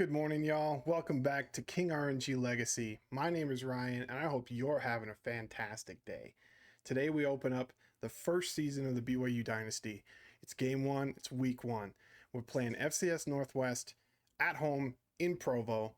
Good morning, y'all. Welcome back to King RNG Legacy. My name is Ryan, and I hope you're having a fantastic day. Today, we open up the first season of the BYU Dynasty. It's game one, it's week one. We're playing FCS Northwest at home in Provo,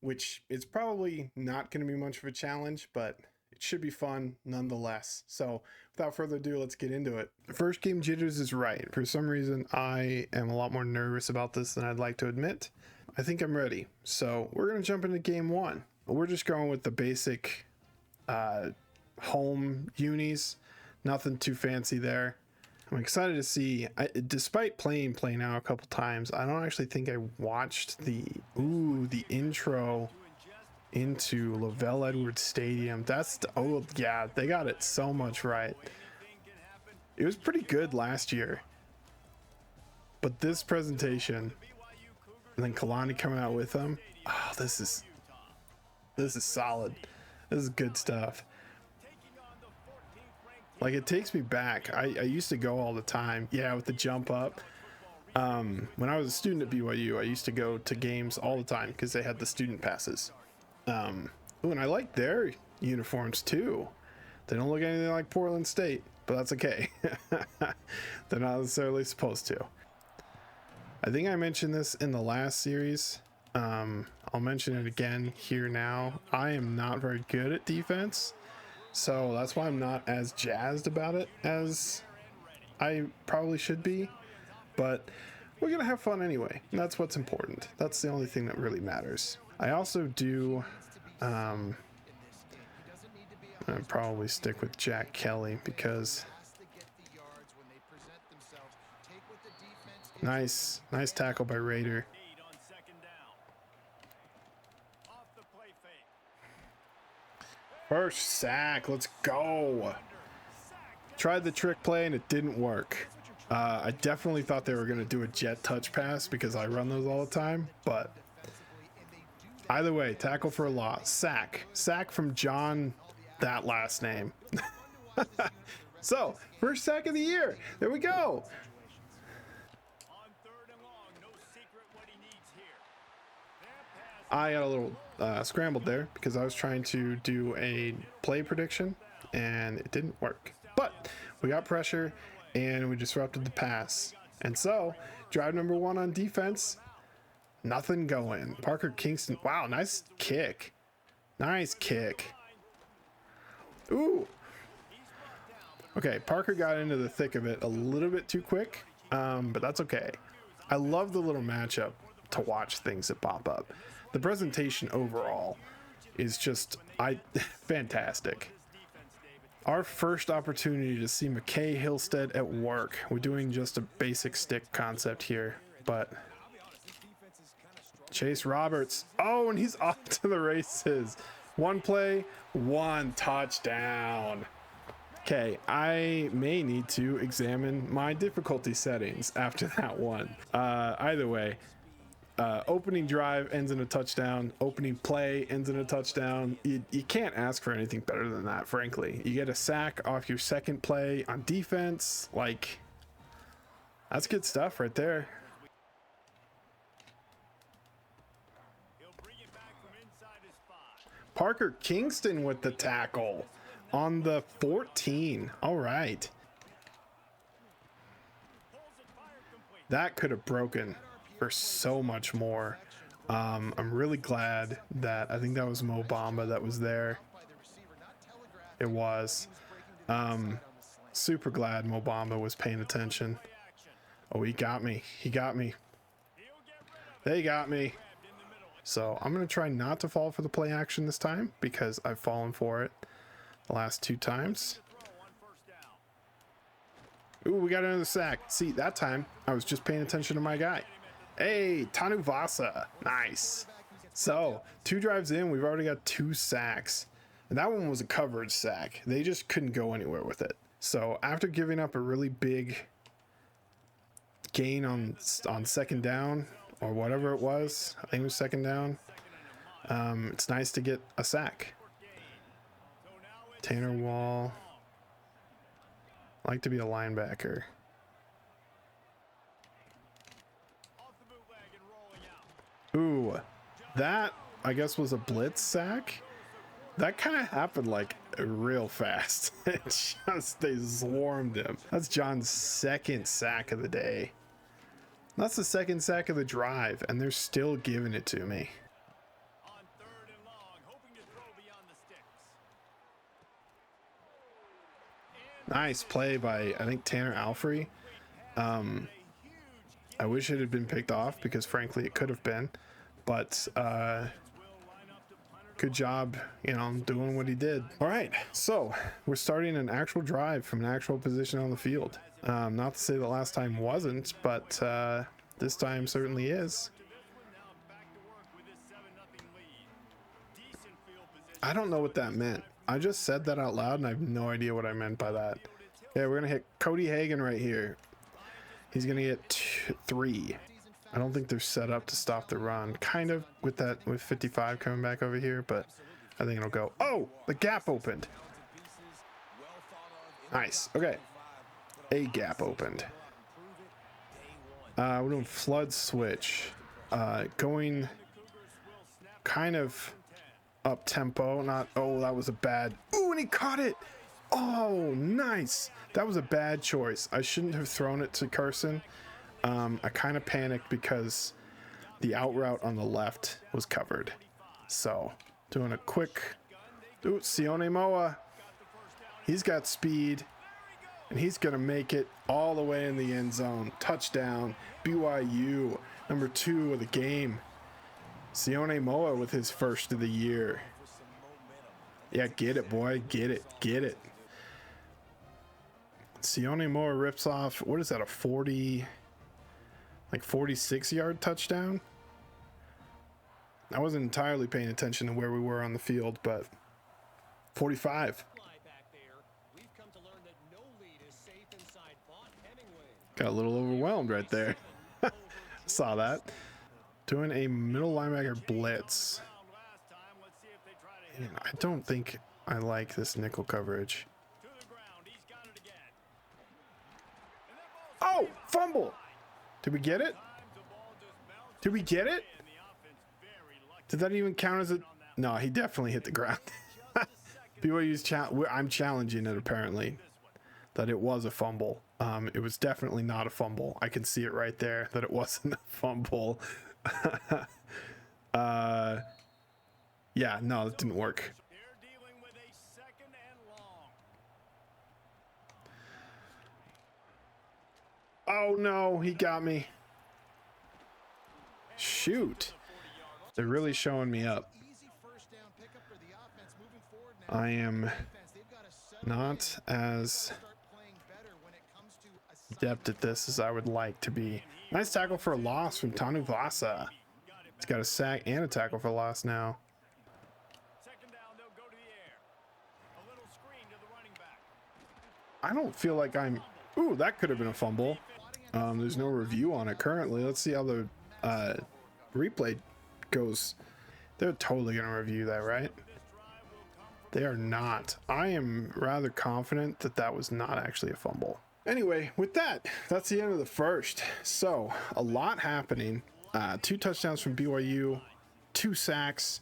which is probably not going to be much of a challenge, but it should be fun nonetheless. So, without further ado, let's get into it. First game jitters is right. For some reason, I am a lot more nervous about this than I'd like to admit. I think I'm ready. So we're going to jump into game one. We're just going with the basic home unis. Nothing too fancy there. I'm excited to see, despite playing Play Now a couple times, I don't actually think I watched the intro into Lavelle Edwards Stadium. Oh yeah, they got it so much right. It was pretty good last year. But this presentation, and then Kalani coming out with them. Oh, this is solid. This is good stuff. Like, it takes me back. I used to go all the time. Yeah, with the jump up. When I was a student at BYU, I used to go to games all the time because they had the student passes. And I like their uniforms too. They don't look anything like Portland State, but that's okay. They're not necessarily supposed to. I think I mentioned this in the last series. I'll mention it again here now. I am not very good at defense, so that's why I'm not as jazzed about it as I probably should be. But we're going to have fun anyway, and that's what's important. That's the only thing that really matters. I also do... I'd probably stick with Jack Kelly because... Nice tackle by Raider. First sack, let's go. Tried the trick play and it didn't work. I definitely thought they were going to do a jet touch pass because I run those all the time, but either way, tackle for a loss. Sack from John, that last name. So, first sack of the year. There we go. I got a little scrambled there because I was trying to do a play prediction and it didn't work. But we got pressure and we disrupted the pass. And so, drive number one on defense, nothing going. Parker Kingston, wow, nice kick. Nice kick. Ooh. Okay, Parker got into the thick of it a little bit too quick, but that's okay. I love the little matchup to watch things that pop up. The presentation overall is just fantastic. Our first opportunity to see McKay Hillstead at work. We're doing just a basic stick concept here, but Chase Roberts. Oh, and he's off to the races. One play, one touchdown. Okay, I may need to examine my difficulty settings after that one. Either way. Opening drive ends in a touchdown. Opening play ends in a touchdown. You can't ask for anything better than that, frankly. You get a sack off your second play on defense. Like, that's good stuff right there. Parker Kingston with the tackle on the 14. All right. That could have broken for so much more. I'm really glad that I think that was Mo Bamba that was there. It was. Super glad Mo Bamba was paying attention. Oh, he got me. He got me. They got me. So I'm going to try not to fall for the play action this time because I've fallen for it the last two times. Ooh, we got another sack. See, that time I was just paying attention to my guy. Hey, Tanuvasa. Nice. So, 2 drives in, we've already got 2 sacks. And that one was a coverage sack. They just couldn't go anywhere with it. So, after giving up a really big gain on second down, or whatever it was, I think it was second down, it's nice to get a sack. Tanner Wall. I like to be a linebacker. Ooh, that I guess was a blitz sack. That kind of happened like real fast. They swarmed him. That's John's second sack of the day. That's the second sack of the drive, and they're still giving it to me. Nice play by, I think, Tanner Alfrey. I wish it had been picked off because, frankly, it could have been. But good job, you know, doing what he did. All right, so we're starting an actual drive from an actual position on the field. Not to say the last time wasn't, but this time certainly is. I don't know what that meant. I just said that out loud and I have no idea what I meant by that. Yeah, we're gonna hit Cody Hagan right here. He's gonna get 3. I don't think they're set up to stop the run. Kind of with that, with 55 coming back over here, but I think it'll go. Oh, the gap opened. Nice. Okay. A gap opened. We're doing flood switch. Going kind of up tempo. Not, oh, that was a bad. Ooh, and he caught it. Oh, nice. That was a bad choice. I shouldn't have thrown it to Carson. I kind of panicked because the out route on the left was covered. So doing a quick, ooh, Sione Moa. He's got speed and he's going to make it all the way in the end zone. Touchdown, BYU, number 2 of the game. Sione Moa with his first of the year. Yeah, get it, boy. Get it. Get it. Sione Moa rips off, what is that, a 40, like 46-yard touchdown? I wasn't entirely paying attention to where we were on the field, but 45. Got a little overwhelmed right there. Saw that. Doing a middle linebacker blitz. And I don't think I like this nickel coverage. Oh, fumble. Did we get it? Did we get it? Did that even count as a... No, he definitely hit the ground. BYU's I'm challenging it, apparently, that it was a fumble. It was definitely not a fumble. I can see it right there that it wasn't a fumble. Yeah, no, it didn't work. Oh no, he got me. Shoot. They're really showing me up. I am not as adept at this as I would like to be. Nice tackle for a loss from Tanu Vasa. He's got a sack and a tackle for a loss now. I don't feel like I'm... Ooh, that could have been a fumble. There's no review on it currently. Let's see how the replay goes. They're totally going to review that, right? They are not. I am rather confident that that was not actually a fumble. Anyway, with that, that's the end of the first. So, a lot happening. 2 touchdowns from BYU, 2 sacks,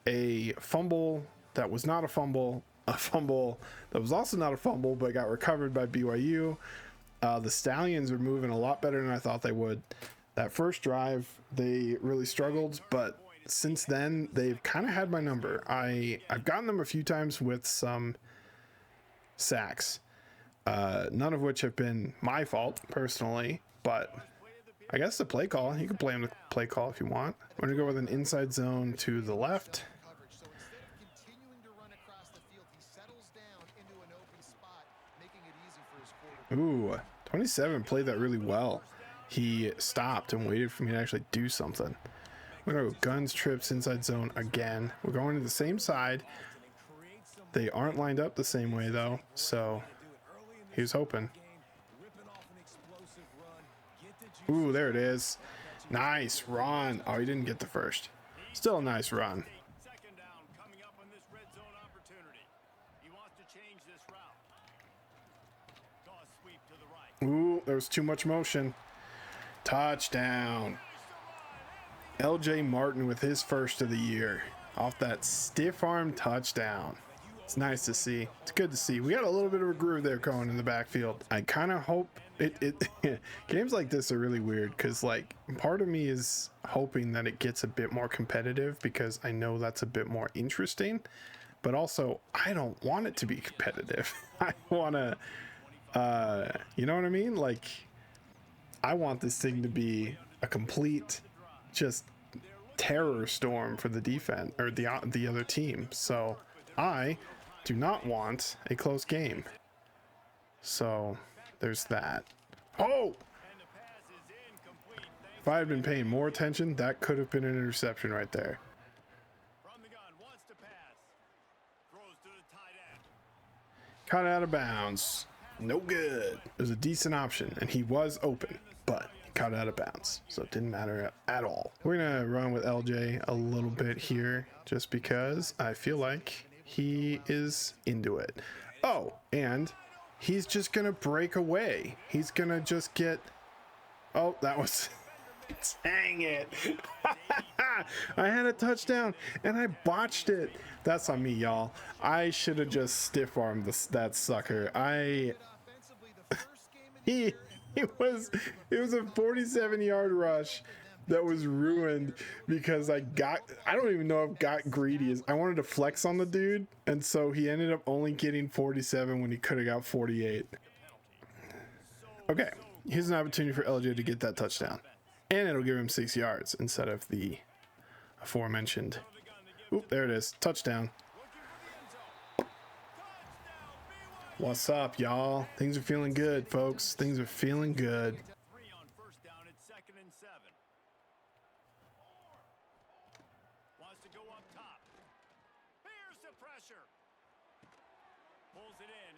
a fumble that was not a fumble that was also not a fumble but got recovered by BYU. The Stallions are moving a lot better than I thought they would. That first drive, they really struggled, but since then, they've kind of had my number. I've gotten them a few times with some sacks, none of which have been my fault, personally, but I guess the play call, you can blame the play call if you want. I'm going to go with an inside zone to the left. Ooh, 27 played that really well. He stopped and waited for me to actually do something. We're going to go guns, trips, inside zone again. We're going to the same side. They aren't lined up the same way, though, so he was hoping. Ooh, there it is. Nice run. Oh, he didn't get the first. Still a nice run. Ooh, there was too much motion. Touchdown. LJ Martin with his first of the year off that stiff arm touchdown. It's nice to see. It's good to see. We got a little bit of a groove there going in the backfield. I kind of hope it games like this are really weird because like part of me is hoping that it gets a bit more competitive because I know that's a bit more interesting, but also I don't want it to be competitive. I want to you know what I mean? Like I want this thing to be a complete just terror storm for the defense or the other team. So I do not want a close game. So there's that. Oh! If I had been paying more attention, that could have been an interception right there. Caught out of bounds. No good. It was a decent option, and he was open, but he caught out of bounds, so it didn't matter at all. We're going to run with LJ a little bit here, just because I feel like he is into it. Oh, and he's just going to break away. He's going to just get... Oh, that was... Dang it. I had a touchdown and I botched it. That's on me, y'all. I should have just stiff armed that sucker. It was a 47-yard rush that was ruined because I don't even know if got greedy. I wanted to flex on the dude, and so he ended up only getting 47 when he could have got 48. Okay, here's an opportunity for LJ to get that touchdown. And it'll give him 6 yards instead of the aforementioned. Oop, there it is. Touchdown. What's up, y'all? Things are feeling good, folks. Things are feeling good.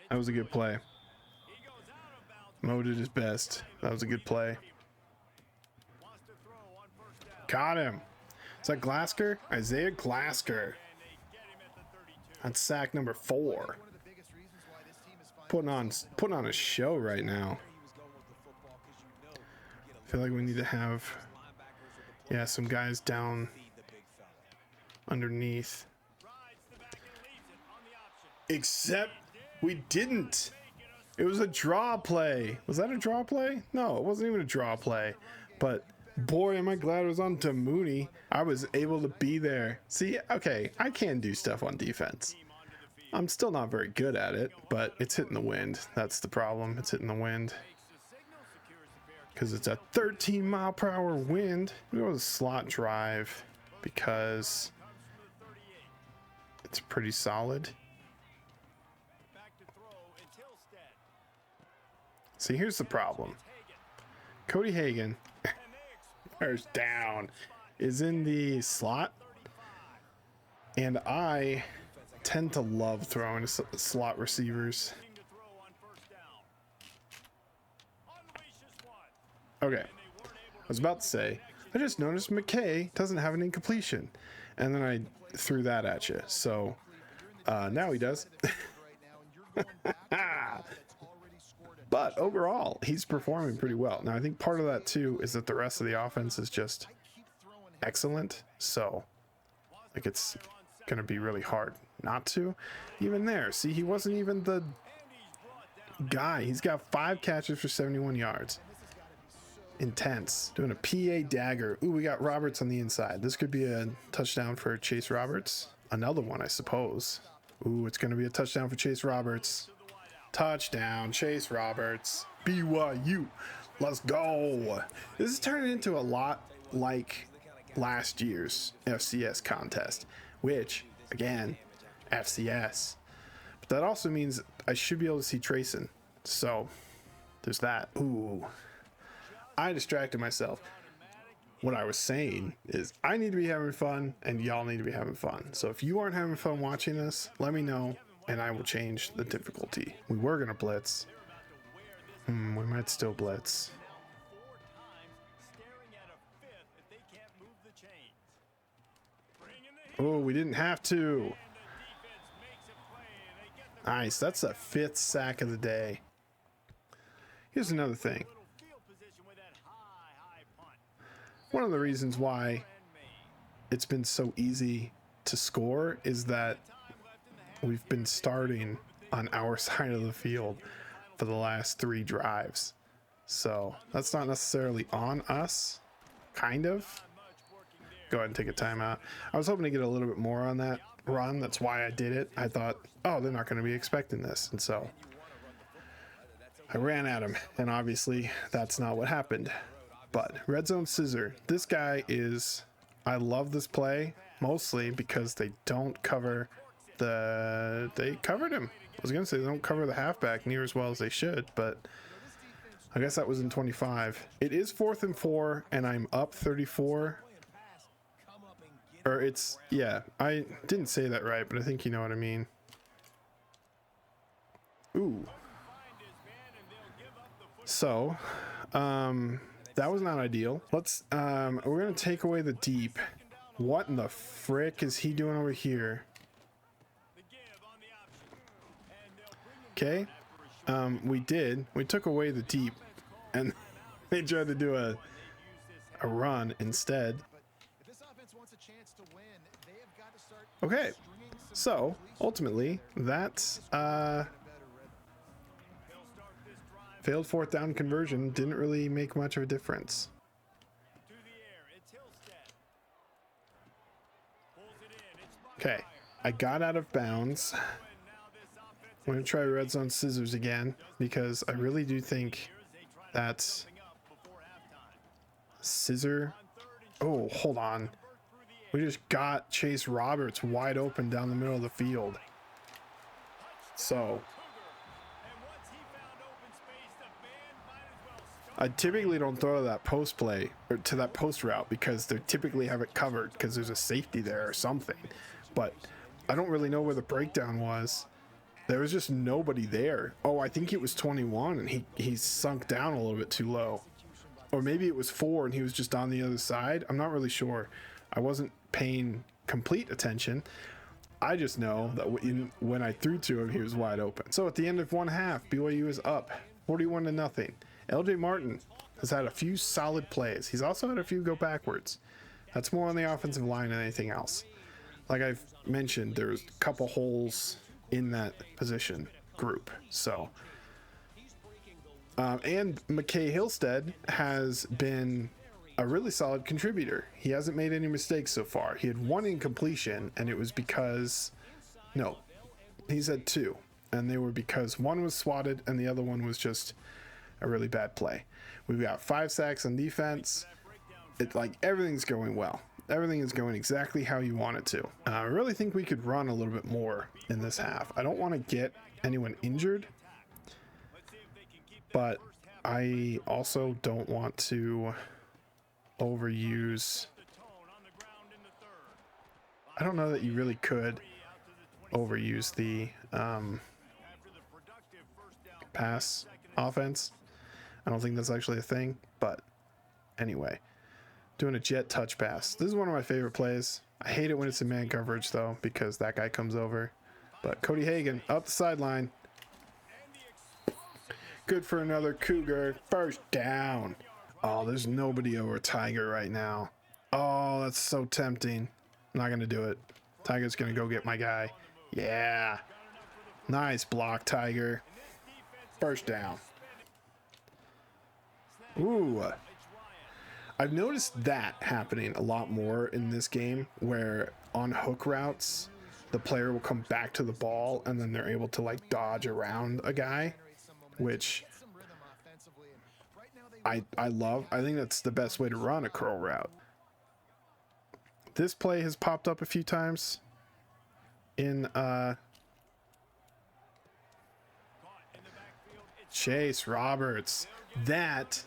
That was a good play. Mo did his best. That was a good play. Got him. Is that Glasker? Isaiah Glasker. That's sack number 4. Putting on a show right now. I feel like we need to have, yeah, some guys down underneath. Except we didn't. It was a draw play. Was that a draw play? No, it wasn't even a draw play. But boy, am I glad it was on to Mooney. I was able to be there. See, okay, I can do stuff on defense. I'm still not very good at it, but it's hitting the wind. That's the problem. It's hitting the wind. Because it's a 13-mile-per-hour wind. We go with a slot drive because it's pretty solid. See, here's the problem. Cody Hagan, first down, is in the slot, and I tend to love throwing slot receivers. Okay, I was about to say, I just noticed McKay doesn't have an incompletion, and then I threw that at you, so now he does. But overall, he's performing pretty well. Now, I think part of that, too, is that the rest of the offense is just excellent. So, like, it's going to be really hard not to. Even there, see, he wasn't even the guy. He's got 5 catches for 71 yards. Intense. Doing a PA dagger. Ooh, we got Roberts on the inside. This could be a touchdown for Chase Roberts. Another one, I suppose. Ooh, it's going to be a touchdown for Chase Roberts. Touchdown, Chase Roberts. BYU. Let's go. This is turning into a lot like last year's FCS contest, which, again, FCS. But that also means I should be able to see Trayson. So, there's that. Ooh. I distracted myself. What I was saying is I need to be having fun, and y'all need to be having fun. So if you aren't having fun watching this, let me know, and I will change the difficulty. We were going to blitz. We might still blitz. Oh, we didn't have to. Nice. That's the 5th sack of the day. Here's another thing. One of the reasons why it's been so easy to score is that we've been starting on our side of the field for the last 3 drives. So that's not necessarily on us, kind of. Go ahead and take a timeout. I was hoping to get a little bit more on that run. That's why I did it. I thought, oh, they're not going to be expecting this. And so I ran at him, and obviously that's not what happened. But red zone scissor, this guy is, I love this play mostly because they don't cover they covered him. I was gonna say they don't cover the halfback near as well as they should, but I guess that was in 25. It is 4th and 4, and I'm up 34. Or it's, yeah, I didn't say that right, but I think you know what I mean. Ooh. So, that was not ideal. Let's, we're gonna take away the deep. What in the frick is he doing over here? Okay, we took away the deep, and they tried to do a run instead. Okay, so ultimately that's failed 4th down conversion. Didn't really make much of a difference. Okay, I got out of bounds. I'm going to try red zone scissors again because I really do think that's scissor. Oh, hold on. We just got Chase Roberts wide open down the middle of the field. So I typically don't throw to that post play or to that post route because they typically have it covered because there's a safety there or something. But I don't really know where the breakdown was. There was just nobody there. Oh, I think it was 21 and he sunk down a little bit too low. Or maybe it was 4 and he was just on the other side. I'm not really sure. I wasn't paying complete attention. I just know that when I threw to him, he was wide open. So at the end of 1 half, BYU is up 41-0. LJ Martin has had a few solid plays. He's also had a few go backwards. That's more on the offensive line than anything else. Like I've mentioned, there's a couple holes in that position group. So, and McKay Hillstead has been a really solid contributor. He hasn't made any mistakes so far. He had 1 incompletion, and it was because, no, he's had 2, and they were because 1 was swatted and the other one was just a really bad play. We've got 5 sacks on defense. It's like everything's going well. Everything is going exactly how you want it to. I really think we could run a little bit more in this half. I don't want to get anyone injured, but I also don't want to overuse. I don't know that you really could overuse the pass offense. I don't think that's actually a thing, but anyway. Doing a jet touch pass. This is one of my favorite plays. I hate it when it's in man coverage though, because that guy comes over. But Cody Hagan up the sideline. Good for another Cougar. First down. Oh, there's nobody over Tiger right now. Oh, that's so tempting. I'm not going to do it. Tiger's going to go get my guy. Yeah. Nice block, Tiger. First down. Ooh. I've noticed that happening a lot more in this game, where on hook routes, the player will come back to the ball and then they're able to like dodge around a guy, which I love. I think that's the best way to run a curl route. This play has popped up a few times in Chase Roberts. That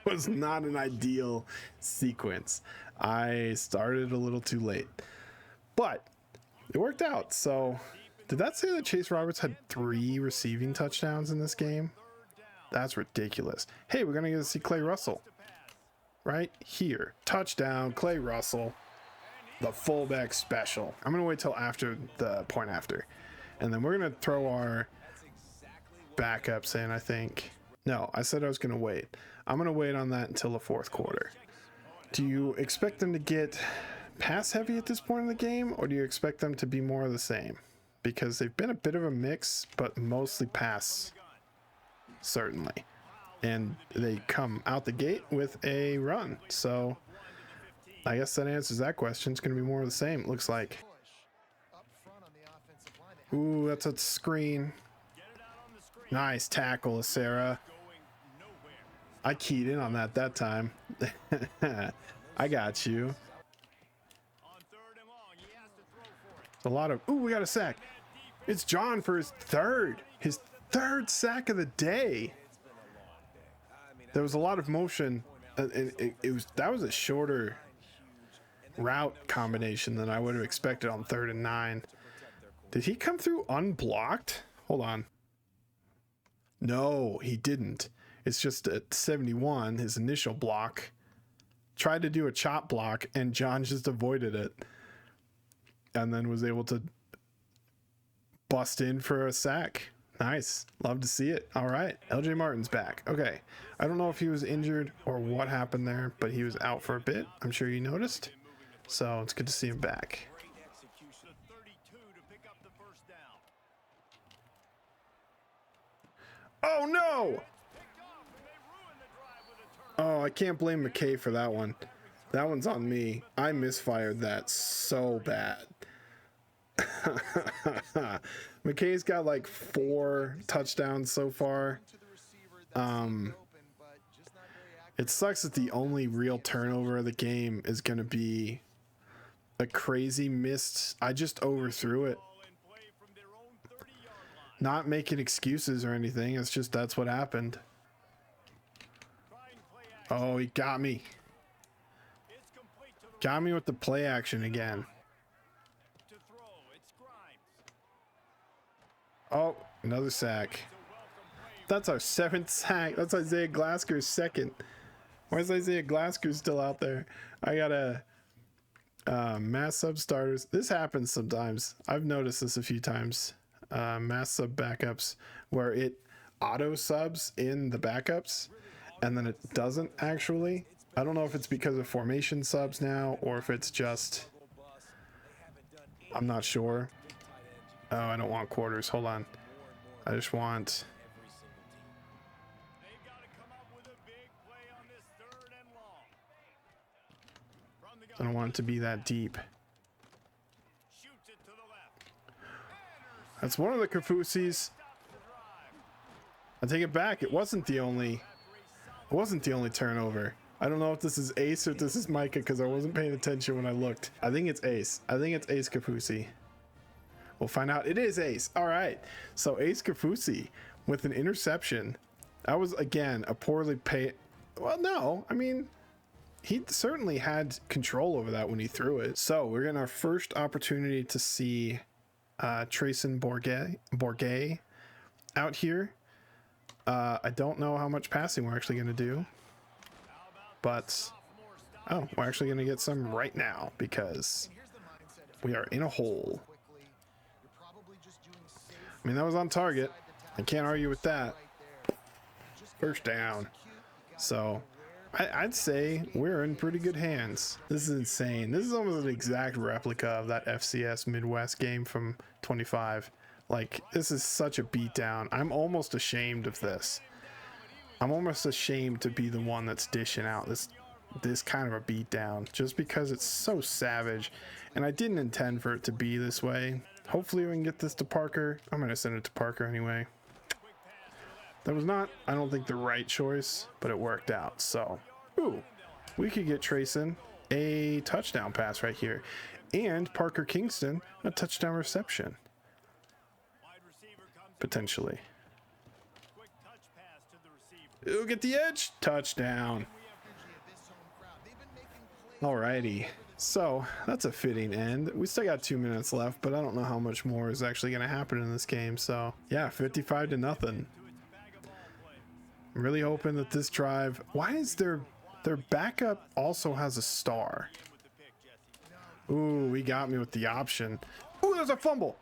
was not an ideal sequence. I started a little too late, but it worked out. So did that say that Chase Roberts had 3 receiving touchdowns in this game? That's ridiculous. Hey, we're gonna get to see Clay Russell right here. Touchdown, Clay Russell, the fullback special. I'm gonna wait till after the point after, and then we're gonna throw our backups in, I think. No, I said I was gonna wait. I'm going to wait on that until the 4th quarter. Do you expect them to get pass heavy at this point in the game, or do you expect them to be more of the same? Because they've been a bit of a mix, but mostly pass, certainly. And they come out the gate with a run. So I guess that answers that question. It's going to be more of the same, it looks like. Ooh, that's a screen. Nice tackle, Sarah. I keyed in on that time. I got you. A lot of... Ooh, we got a sack. It's John for his third sack of the day. There was a lot of motion. That was a shorter route combination than I would have expected on 3rd and 9. Did he come through unblocked? Hold on. No, he didn't. It's just at 71, his initial block. Tried to do a chop block, and John just avoided it. And then was able to bust in for a sack. Nice. Love to see it. All right. LJ Martin's back. Okay. I don't know if he was injured or what happened there, but he was out for a bit. I'm sure you noticed. So it's good to see him back. Oh, no! Oh, I can't blame McKay for that one. That one's on me. I misfired that so bad. McKay's got like 4 touchdowns so far. It sucks that the only real turnover of the game is going to be a crazy missed. I just overthrew it. Not making excuses or anything. It's just that's what happened. Oh, he got me. Got me with the play action again. Oh, another sack. That's our 7th sack. That's Isaiah Glasker's 2nd. Why is Isaiah Glasker still out there? I got a mass sub starters. This happens sometimes. I've noticed this a few times. Mass sub backups where it auto subs in the backups and then it doesn't actually. I don't know if it's because of formation subs now or if it's just, I'm not sure. Oh, I don't want quarters. Hold on. I just want... I don't want it to be that deep. That's one of the Kafusis. I take it back. It wasn't the only turnover. I don't know if this is Ace or if this is Micah because I wasn't paying attention when I looked. I think it's Ace. I think it's Ace Kafusi. We'll find out. It is Ace. All right. So Ace Kafusi with an interception. That was, again, a poorly paid... Well, no. I mean, he certainly had control over that when he threw it. So we're getting our first opportunity to see Trayson Bourget out here. I don't know how much passing we're actually going to do. But, oh, we're actually going to get some right now because we are in a hole. I mean, that was on target. I can't argue with that. First down. So, I'd say we're in pretty good hands. This is insane. This is almost an exact replica of that FCS Midwest game from 25. Like, this is such a beatdown. I'm almost ashamed of this. I'm almost ashamed to be the one that's dishing out this kind of a beatdown just because it's so savage. And I didn't intend for it to be this way. Hopefully we can get this to Parker. I'm going to send it to Parker anyway. That was not, I don't think, the right choice, but it worked out. So, ooh, we could get Trayson a touchdown pass right here. And Parker Kingston a touchdown reception. Potentially. Ooh, get the edge. Touchdown. Alrighty. So, that's a fitting end. We still got 2 minutes left, but I don't know how much more is actually going to happen in this game. So, yeah, 55-0. I'm really hoping that this drive... Why is their backup also has a star? Ooh, he got me with the option. Ooh, there's a fumble.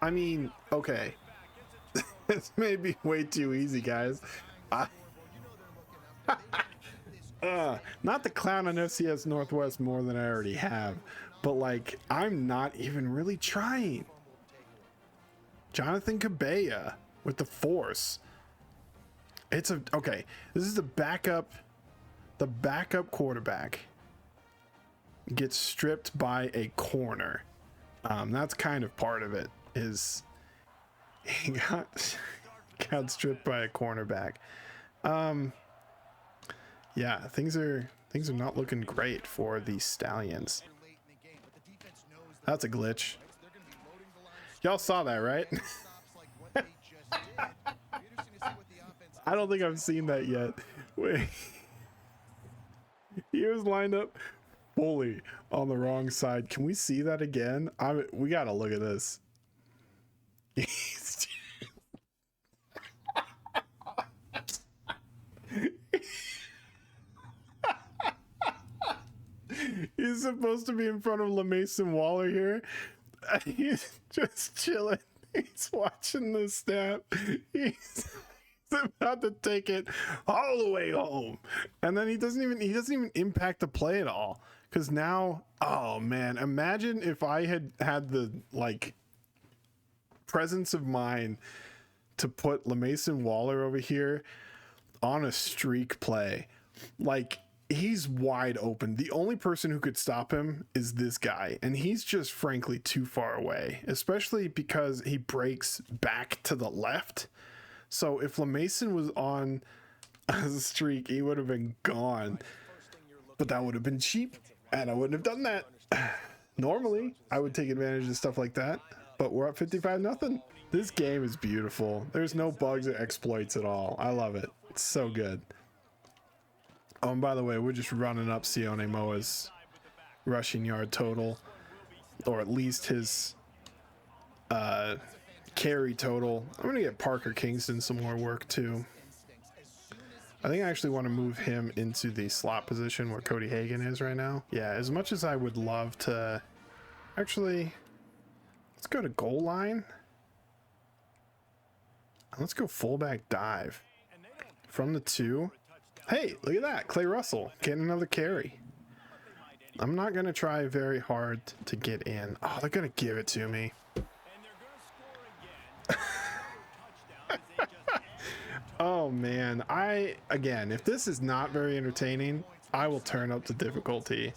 I mean, okay. This may be way too easy, guys. Not to clown on FCS Northwest more than I already have, but like, I'm not even really trying. Jonathan Cabella with the force. Okay, this is the backup quarterback gets stripped by a corner. That's kind of part of it, is he got stripped by a cornerback. Yeah, things are not looking great for the Stallions. That's a glitch. Y'all saw that, right? I don't think I've seen that yet. Wait. He was lined up fully on the wrong side. Can we see that again? We gotta look at this. He's supposed to be in front of LeMason Waller here. He's just chilling. He's watching the snap. He's about to take it all the way home, and then he doesn't even impact the play at all. Because now, oh man, imagine if I had the like presence of mind to put LeMason Waller over here on a streak play. Like, he's wide open. The only person who could stop him is this guy, and he's just frankly too far away, especially because he breaks back to the left. So if LeMason was on a streak, he would have been gone. But that would have been cheap, and I wouldn't have done that. Normally, I would take advantage of stuff like that, but we're up 55-0. This game is beautiful. There's no bugs or exploits at all. I love it. It's so good. Oh, and by the way, we're just running up Sione Moa's rushing yard total, or at least his carry total. I'm going to get Parker Kingston some more work too. I think I actually want to move him into the slot position where Cody Hagan is right now. Yeah, as much as I would love to... Actually, let's go to goal line. Let's go fullback dive. From the 2. Hey, look at that. Clay Russell getting another carry. I'm not going to try very hard to get in. Oh, they're going to give it to me. Oh man, again, if this is not very entertaining, I will turn up the difficulty.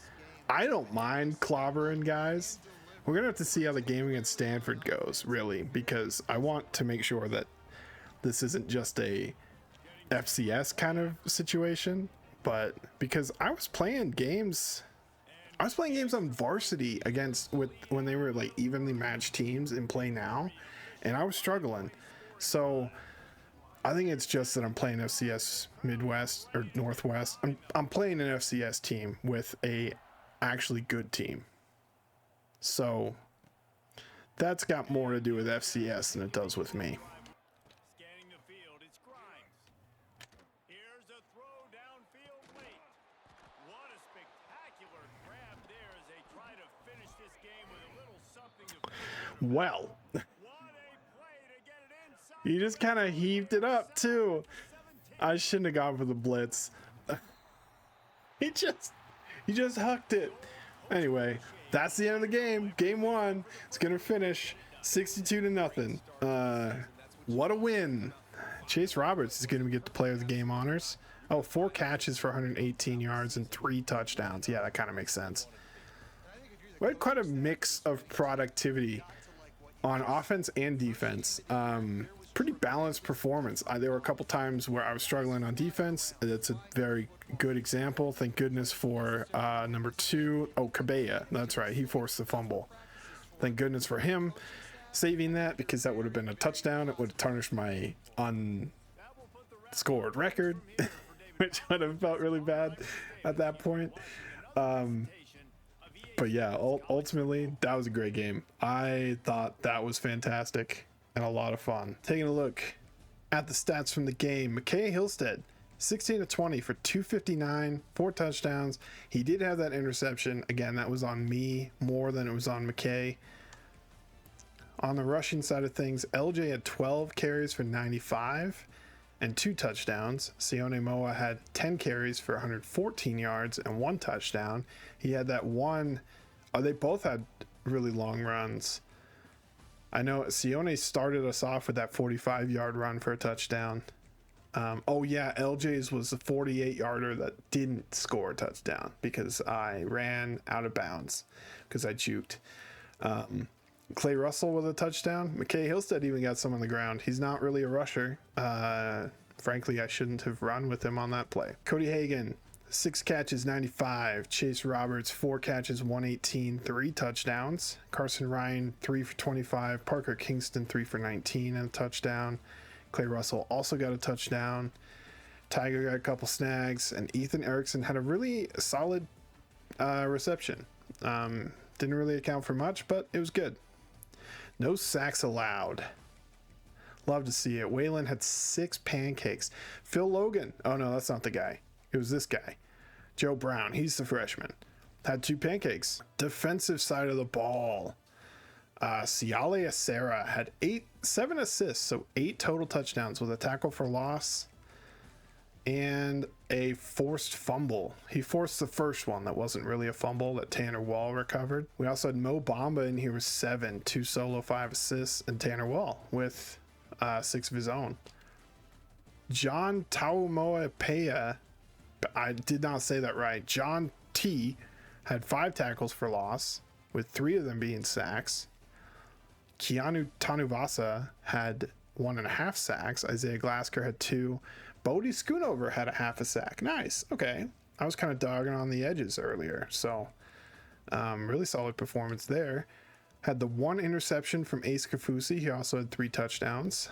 I don't mind clobbering guys. We're gonna have to see how the game against Stanford goes, really, because I want to make sure that this isn't just a FCS kind of situation, but because I was playing games on varsity when they were like evenly matched teams in Play Now, and I was struggling. So I think it's just that I'm playing FCS Midwest or Northwest. I'm playing an FCS team with a actually good team. So that's got more to do with FCS than it does with me. Scanning the field, it's Grimes. Here's a throw downfield late. What a spectacular grab there as they try to finish this game with a little something to... Well, he just kind of heaved it up too. I shouldn't have gone for the blitz. He just hucked it. Anyway, that's the end of the game. Game 1. It's gonna finish 62-0. What a win. Chase Roberts is gonna get the player of the game honors. Oh, 4 catches for 118 yards and 3 touchdowns. Yeah, that kind of makes sense. We had quite a mix of productivity on offense and defense. Pretty balanced performance. There were a couple times where I was struggling on defense. That's a very good example. Thank goodness for number 2. Oh, Cabella. That's right. He forced the fumble. Thank goodness for him saving that, because that would have been a touchdown. It would have tarnished my unscored record, which would have felt really bad at that point. But yeah, ultimately, that was a great game. I thought that was fantastic and a lot of fun. Taking a look at the stats from the game, McKay Hillstead, 16-20 for 259, 4 touchdowns. He did have that interception. Again, that was on me more than it was on McKay. On the rushing side of things, LJ had 12 carries for 95, and 2 touchdowns. Sione Moa had 10 carries for 114 yards and 1 touchdown. He had that one, they both had really long runs. I know Sione started us off with that 45-yard run for a touchdown. Oh yeah, LJ's was a 48-yarder that didn't score a touchdown because I ran out of bounds because I juked. Clay Russell with a touchdown. McKay Hillstead even got some on the ground. He's not really a rusher. Frankly, I shouldn't have run with him on that play. Cody Hagan, 6 catches, 95. Chase Roberts, 4 catches, 118, 3 touchdowns. Carson Ryan, 3 for 25. Parker Kingston, 3 for 19 and a touchdown. Clay Russell also got a touchdown. Tiger got a couple snags, and Ethan Erickson had a really solid reception. Didn't really account for much, but it was good. No sacks allowed. Love to see it. Waylon had 6 pancakes. Phil Logan. Oh no, that's not the guy. It was this guy. Joe Brown. He's the freshman. Had 2 pancakes. Defensive side of the ball. Siale Acera had 7 assists, so 8 total touchdowns with a tackle for loss and a forced fumble. He forced the first one that wasn't really a fumble that Tanner Wall recovered. We also had Mo Bamba in here with 7, 2 solo, 5 assists, and Tanner Wall with 6 of his own. John Taumoepea, I did not say that right. John T had 5 tackles for loss, with 3 of them being sacks. Keanu Tanuvasa had 1.5 sacks. Isaiah Glasker had 2. Bodie Schoonover had a half a sack. Nice. Okay. I was kind of dogging on the edges earlier. So really solid performance there. Had the 1 interception from Ace Kafusi. He also had 3 touchdowns.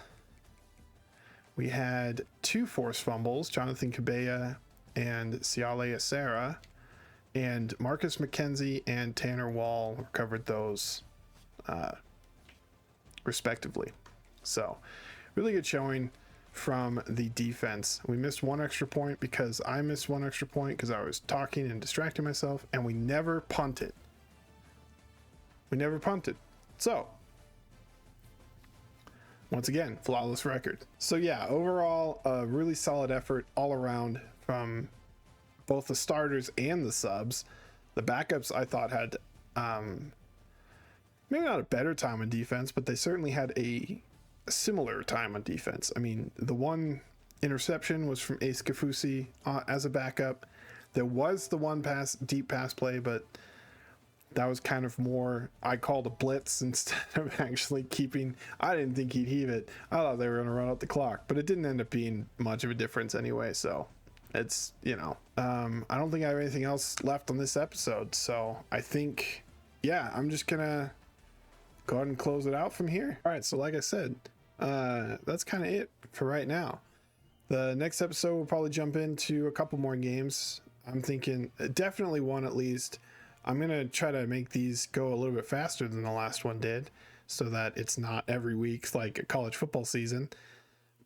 We had 2 forced fumbles. Jonathan Cabella and Siale Acera. And Marcus McKenzie and Tanner Wall recovered those respectively. So really good showing from the defense. We missed 1 extra point because I missed 1 extra point because I was talking and distracting myself, and we never punted. So once again, flawless record. So yeah, overall a really solid effort all around from both the starters and the subs. The backups I thought had maybe not a better time on defense, but they certainly had a similar time on defense. I mean, the 1 interception was from Ace Kafusi as a backup. There was the 1 deep pass play, but that was kind of more, I called a blitz instead of actually keeping. I didn't think he'd heave it. I thought they were going to run out the clock, but it didn't end up being much of a difference anyway. So it's, I don't think I have anything else left on this episode. So I think, yeah, I'm just going to go ahead and close it out from here. All right, so like I said, that's kind of it for right now. The next episode we'll probably jump into a couple more games. I'm thinking definitely 1 at least. I'm gonna try to make these go a little bit faster than the last one did, so that it's not every week like a college football season.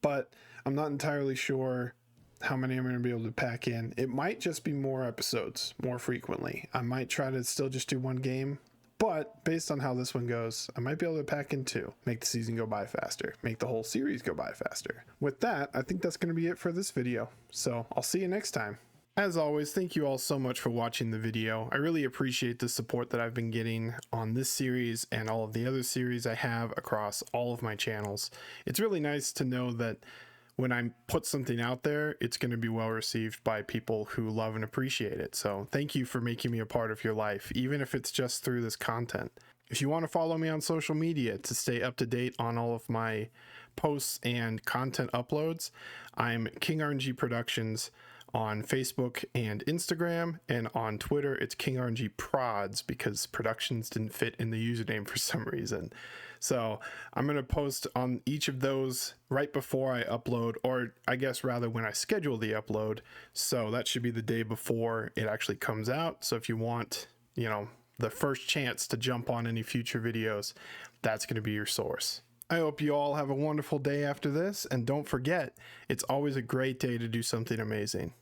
But I'm not entirely sure how many I'm going to be able to pack in. It might just be more episodes more frequently. I might try to still just do 1 game. But based on how this one goes, I might be able to pack in 2, make the season go by faster, make the whole series go by faster. With that, I think that's going to be it for this video. So I'll see you next time. As always, thank you all so much for watching the video. I really appreciate the support that I've been getting on this series and all of the other series I have across all of my channels. It's really nice to know that when I put something out there, it's going to be well received by people who love and appreciate it. So thank you for making me a part of your life, even if it's just through this content. If you want to follow me on social media to stay up to date on all of my posts and content uploads, I'm King RNG Productions on Facebook and Instagram, and on Twitter it's King RNG Prods because Productions didn't fit in the username for some reason. So I'm going to post on each of those right before I upload, or I guess rather when I schedule the upload. So that should be the day before it actually comes out. So if you want, the first chance to jump on any future videos, that's going to be your source. I hope you all have a wonderful day after this, and don't forget, it's always a great day to do something amazing.